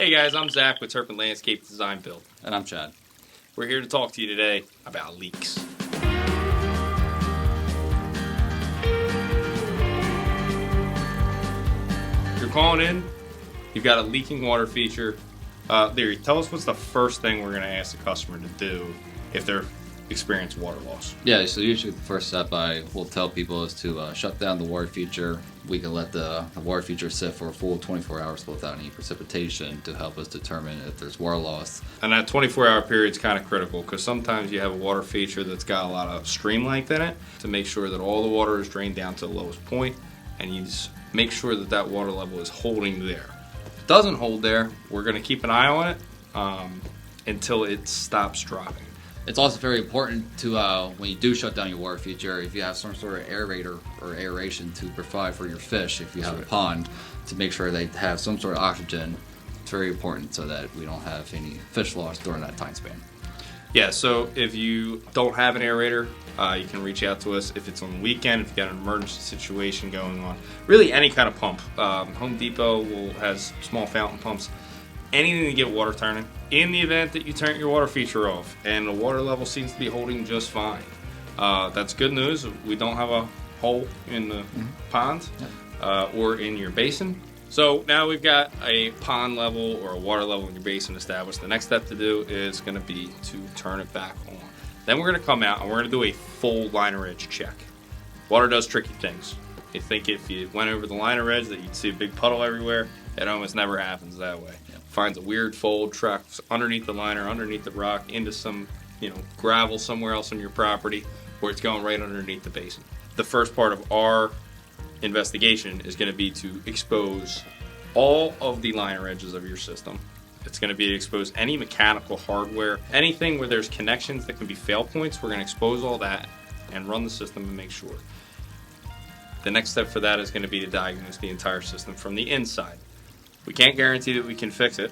Hey guys, I'm Zach with Turpin Landscape Design Build. And I'm Chad. We're here to talk to you today about leaks. You're calling in, you've got a leaking water feature. Larry, tell us what's the first thing we're going to ask the customer to do if they're experiencing water loss. Yeah, so usually the first step I will tell people is to shut down the water feature. We can let the water feature sit for a full 24 hours without any precipitation to help us determine if there's water loss. And that 24-hour period is kind of critical because sometimes you have a water feature that's got a lot of stream length in it to make sure that all the water is drained down to the lowest point, and you just make sure that that water level is holding there. If it doesn't hold there, we're going to keep an eye on it until it stops dropping. It's also very important to, when you do shut down your water feature, if you have some sort of aerator or aeration to provide for your fish, if you have a pond, to make sure they have some sort of oxygen. It's very important so that we don't have any fish loss during that time span. Yeah, so if you don't have an aerator, you can reach out to us if it's on the weekend, if you've got an emergency situation going on. Really any kind of pump. Home Depot has small fountain pumps. Anything to get water turning. In the event that you turn your water feature off and the water level seems to be holding just fine, that's good news. We don't have a hole in the pond or in your basin. So now we've got a pond level or a water level in your basin established. The next step to do is going to be to turn it back on. Then we're going to come out and we're going to do a full liner edge check. Water does tricky things. You think if you went over the liner edge that you'd see a big puddle everywhere. It almost never happens that way. Finds a weird fold, tracks underneath the liner, underneath the rock, into some gravel somewhere else on your property, or it's going right underneath the basin. The first part of our investigation is going to be to expose all of the liner edges of your system. It's going to be to expose any mechanical hardware, anything where there's connections that can be fail points. We're going to expose all that and run the system and make sure. The next step for that is going to be to diagnose the entire system from the inside. We can't guarantee that we can fix it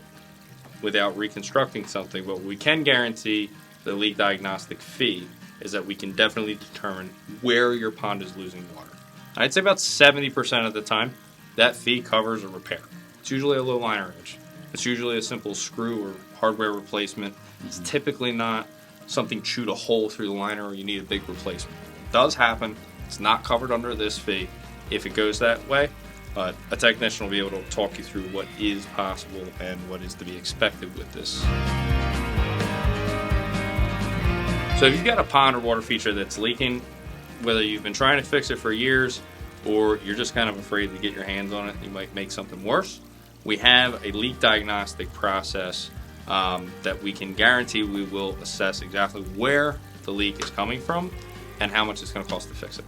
without reconstructing something, but we can guarantee the leak diagnostic fee is that we can definitely determine where your pond is losing water. I'd say about 70% of the time, that fee covers a repair. It's usually a low liner edge. It's usually a simple screw or hardware replacement. It's typically not something chewed a hole through the liner or you need a big replacement. It does happen. It's not covered under this fee if it goes that way. But a technician will be able to talk you through what is possible and what is to be expected with this. So if you've got a pond or water feature that's leaking, whether you've been trying to fix it for years or you're just kind of afraid to get your hands on it, you might make something worse, we have a leak diagnostic process that we can guarantee we will assess exactly where the leak is coming from and how much it's going to cost to fix it.